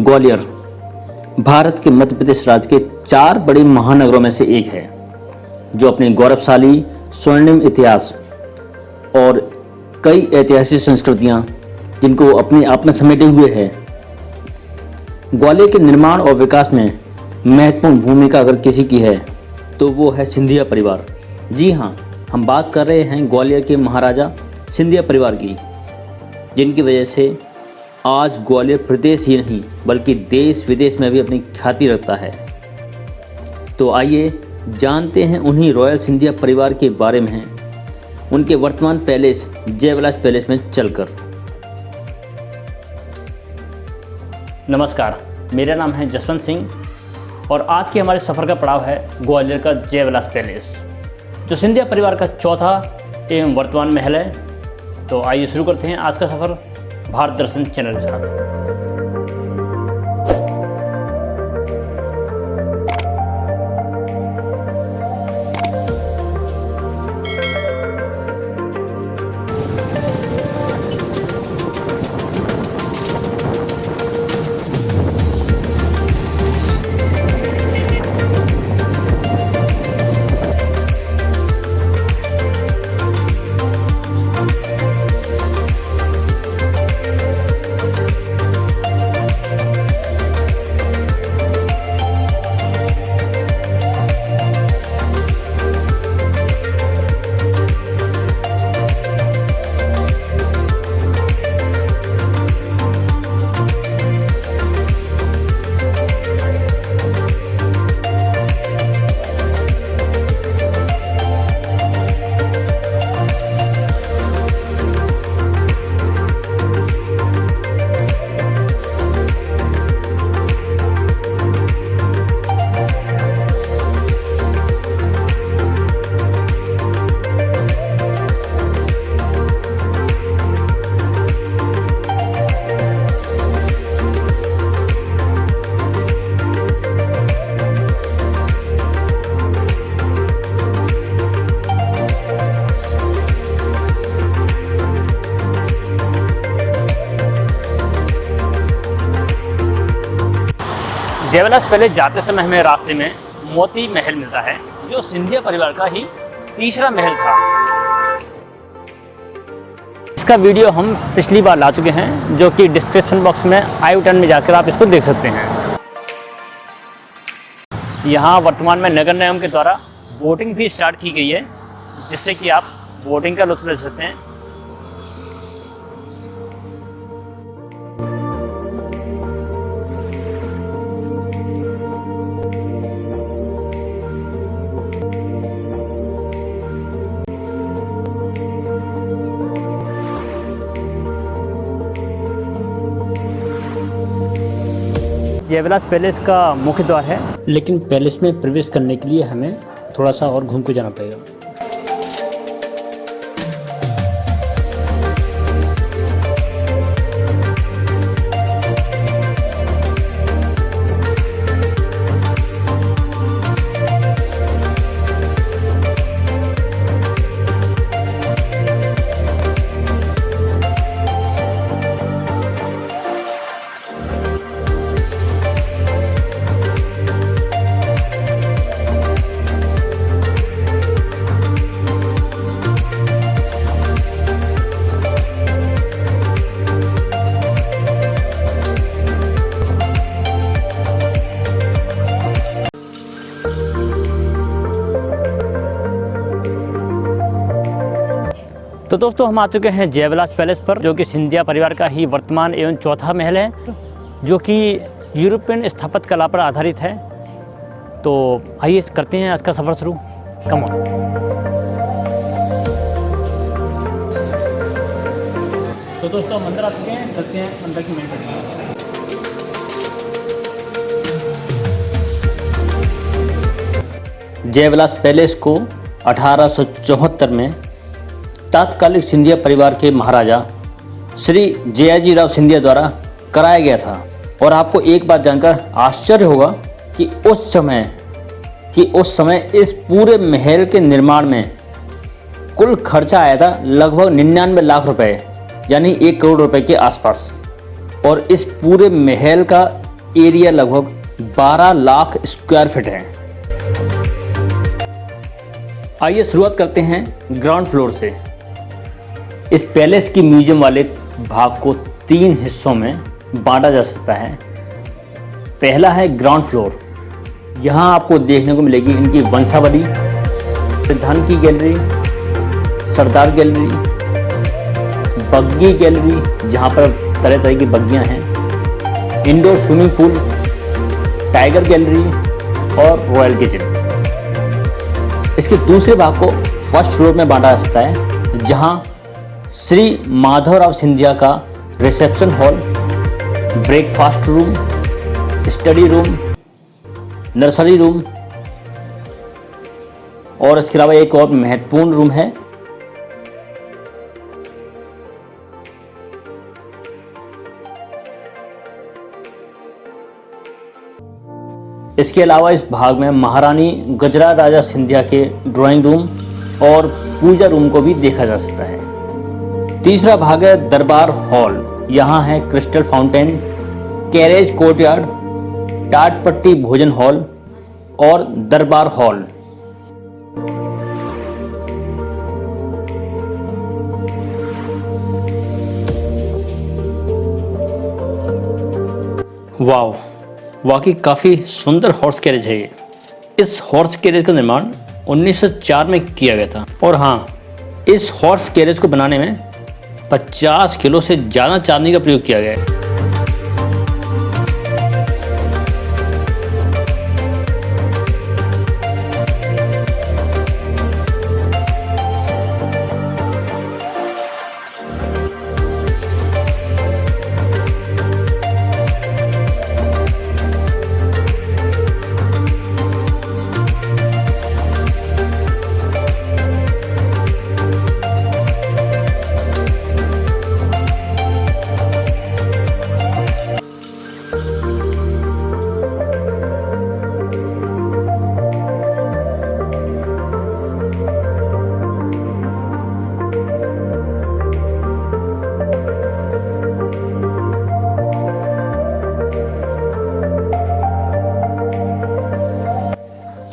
ग्वालियर भारत के मध्य प्रदेश राज्य के 4 बड़े महानगरों में से एक है, जो अपने गौरवशाली स्वर्णिम इतिहास और कई ऐतिहासिक संस्कृतियां जिनको अपने आप में समेटे हुए है। ग्वालियर के निर्माण और विकास में महत्वपूर्ण भूमिका अगर किसी की है तो वो है सिंधिया परिवार। जी हाँ, हम बात कर रहे हैं ग्वालियर के महाराजा सिंधिया परिवार की, जिनकी वजह से आज ग्वालियर प्रदेश ही नहीं बल्कि देश विदेश में भी अपनी ख्याति रखता है। तो आइए जानते हैं उन्हीं रॉयल सिंधिया परिवार के बारे में, उनके वर्तमान पैलेस जयविलास पैलेस में चलकर। नमस्कार, मेरा नाम है जसवंत सिंह और आज के हमारे सफ़र का पड़ाव है ग्वालियर का जयविलास पैलेस, जो सिंधिया परिवार का चौथा एवं वर्तमान महल है। तो आइए शुरू करते हैं आज का सफ़र भारत दर्शन चैनल के साथ। जयविलास पैलेस जाते समय हमें रास्ते में मोती महल मिलता है, जो सिंधिया परिवार का ही तीसरा महल था। इसका वीडियो हम पिछली बार ला चुके हैं, जो कि डिस्क्रिप्शन बॉक्स में आई बटन में जाकर आप इसको देख सकते हैं। यहाँ वर्तमान में नगर निगम के द्वारा बोटिंग भी स्टार्ट की गई है, जिससे कि आप बोटिंग का लुत्फ ले सकते हैं। जयविलास पैलेस का मुख्य द्वार है, लेकिन पैलेस में प्रवेश करने के लिए हमें थोड़ा सा और घूम के जाना पड़ेगा। तो दोस्तों, हम आ चुके हैं जयविलास पैलेस पर, जो कि सिंधिया परिवार का ही वर्तमान एवं चौथा महल है, जो कि यूरोपियन स्थापत्य कला पर आधारित है। तो आइए करते हैं आज का सफ़र शुरू। Come on. तो दोस्तों, हम अंदर आ चुके हैं, चलते हैं अंदर की मेन पटरी। जयविलास पैलेस को 1874 में तत्कालीन सिंधिया परिवार के महाराजा श्री जयाजीराव सिंधिया द्वारा कराया गया था। और आपको एक बात जानकर आश्चर्य होगा कि उस समय इस पूरे महल के निर्माण में कुल खर्चा आया था लगभग 99 लाख रुपए, यानी 1 करोड़ रुपए के आसपास। और इस पूरे महल का एरिया लगभग 12 लाख स्क्वायर फीट है। आइए शुरुआत करते हैं ग्राउंड फ्लोर से। इस पैलेस की म्यूजियम वाले भाग को 3 हिस्सों में बांटा जा सकता है। पहला है ग्राउंड फ्लोर। यहाँ आपको देखने को मिलेगी इनकी वंशावली, प्रधान की गैलरी, सरदार गैलरी, बग्गी गैलरी जहाँ पर तरह तरह की बग्गियाँ हैं, indoor swimming pool, tiger gallery और रॉयल किचन। इसके दूसरे भाग को फर्स्ट फ्लोर में बांटा जा सकता है, जहाँ श्री माधवराव सिंधिया का reception hall, breakfast room, study room, nursery room और इसके अलावा एक और महत्वपूर्ण रूम है इसके अलावा इस भाग में महारानी गजरा राजा सिंधिया के ड्राइंग रूम और पूजा रूम को भी देखा जा सकता है। तीसरा भाग है दरबार हॉल। यहाँ है क्रिस्टल फाउंटेन, कैरेज कोर्टयार्ड, टाट पट्टी भोजन हॉल और दरबार हॉल। वाव, वाकई काफ़ी सुंदर हॉर्स कैरेज है ये। इस हॉर्स कैरेज का निर्माण 1904 में किया गया था और हाँ, इस हॉर्स कैरेज को बनाने में 50 किलो से ज़्यादा चांदी का प्रयोग किया गया है।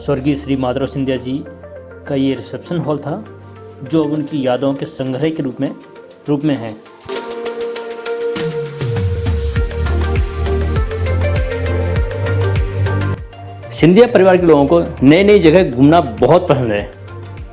स्वर्गीय श्री माधवराव सिंधिया जी का ये रिसेप्शन हॉल था, जो अब उनकी यादों के संग्रह के रूप में है। सिंधिया परिवार के लोगों को नई नई जगह घूमना बहुत पसंद है।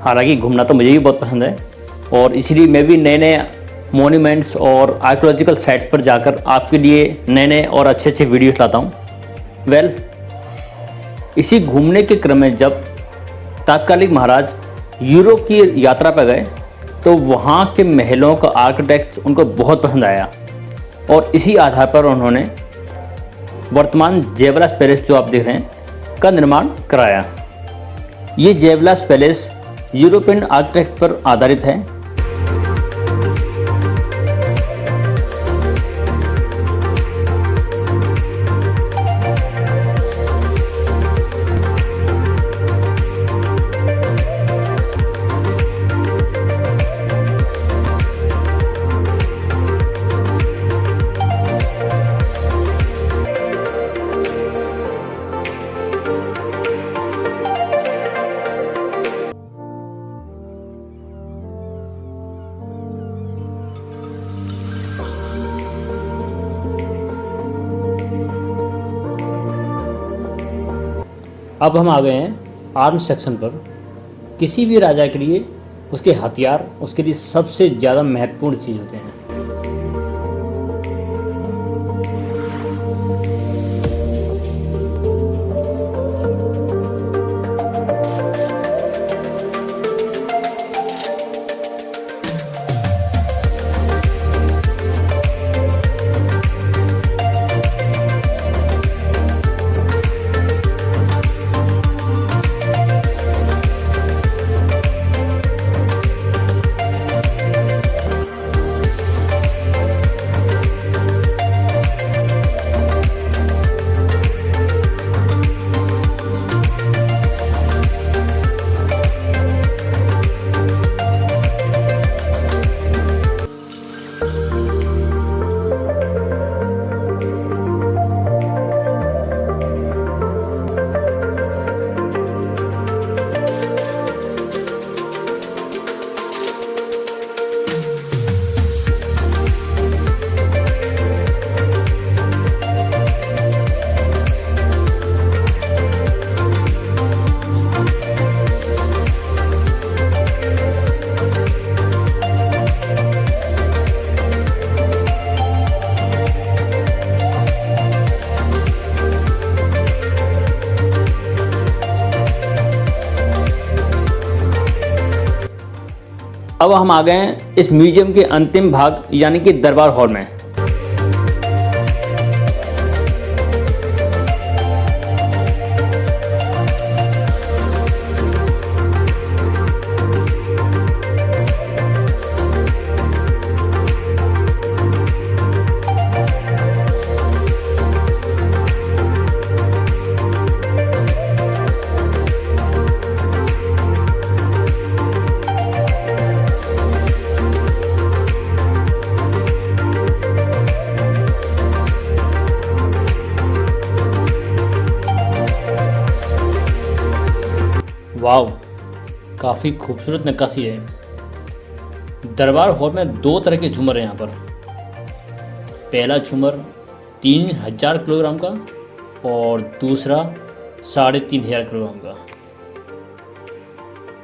हालांकि घूमना तो मुझे भी बहुत पसंद है और इसीलिए मैं भी नए नए मॉन्यूमेंट्स और आर्कियोलॉजिकल साइट्स पर जाकर आपके लिए नए नए और अच्छे अच्छे वीडियोस लाता हूँ। इसी घूमने के क्रम में जब तत्कालिक महाराज यूरोप की यात्रा पर गए तो वहाँ के महलों का आर्किटेक्ट उनको बहुत पसंद आया और इसी आधार पर उन्होंने वर्तमान जयविलास पैलेस जो आप देख रहे हैं का निर्माण कराया। ये जयविलास पैलेस यूरोपियन आर्किटेक्ट पर आधारित है। अब हम आ गए हैं आर्म सेक्शन पर। किसी भी राजा के लिए उसके हथियार उसके लिए सबसे ज़्यादा महत्वपूर्ण चीज़ होते हैं। अब हम आ गए हैं इस म्यूजियम के अंतिम भाग यानी कि दरबार हॉल में। वाव, काफ़ी खूबसूरत नक्काशी है। दरबार हॉल में 2 तरह के झूमर हैं यहाँ पर। पहला झूमर 3000 किलोग्राम का और दूसरा 3500 किलोग्राम का।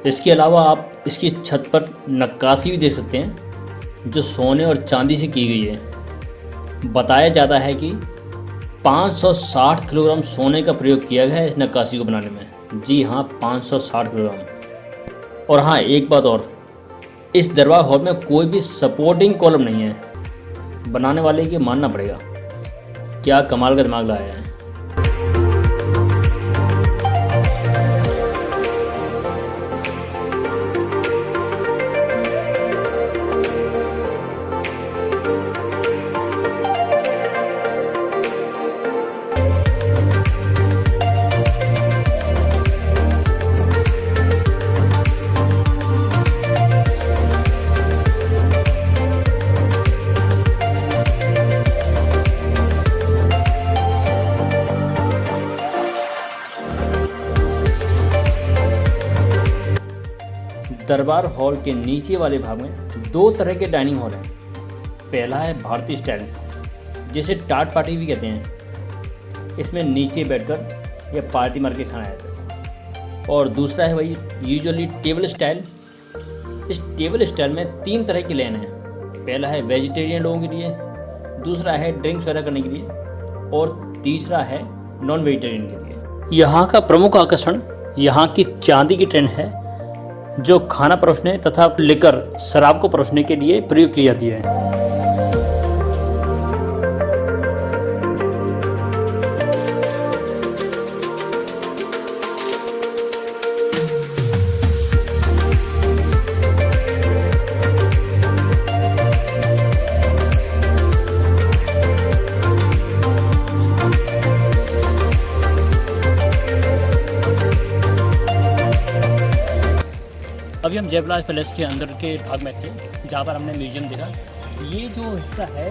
इसके अलावा आप इसकी छत पर नक्काशी भी देख सकते हैं जो सोने और चांदी से की गई है। बताया जाता है कि 560 किलोग्राम सोने का प्रयोग किया गया है इस नक्काशी को बनाने में। जी हाँ, 560 किलोग्राम। और हाँ, एक बात और, इस दरबार हॉल में कोई भी सपोर्टिंग कॉलम नहीं है। बनाने वाले की मानना पड़ेगा, क्या कमाल का दिमाग लाया है। दरबार हॉल के नीचे वाले भाग में 2 तरह के डाइनिंग हॉल हैं। पहला है भारतीय स्टाइल, जिसे टाट पार्टी भी कहते हैं। इसमें नीचे बैठकर या पार्टी मार के खाना जाता है। और दूसरा है वही यूजुअली टेबल स्टाइल। इस टेबल स्टाइल में 3 तरह की लेन हैं। पहला है वेजिटेरियन लोगों के लिए, दूसरा है ड्रिंक्स वगैरह करने के लिए और तीसरा है नॉन वेजिटेरियन के लिए। यहाँ का प्रमुख आकर्षण यहाँ की चांदी की ट्रेन है जो खाना परोसने तथा लिकर शराब को परोसने के लिए प्रयोग की जाती है। अभी हम जयविलास पैलेस के अंदर के भाग में थे जहाँ पर हमने म्यूजियम देखा। ये जो हिस्सा है,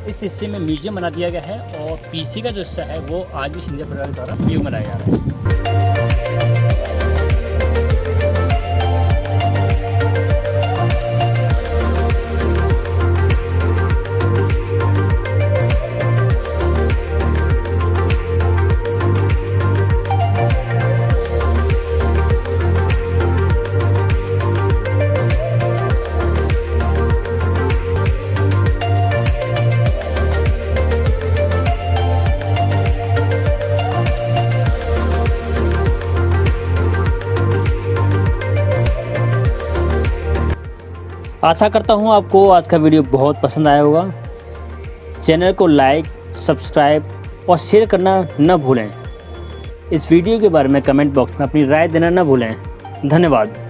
इस हिस्से में म्यूजियम बना दिया गया है और पीछे का जो हिस्सा है वो आज भी सिंधिया परिवार द्वारा म्यूजियम बनाया जा रहा है। आशा करता हूँ आपको आज का वीडियो बहुत पसंद आया होगा। चैनल को लाइक, सब्सक्राइब और शेयर करना न भूलें। इस वीडियो के बारे में कमेंट बॉक्स में अपनी राय देना न भूलें। धन्यवाद।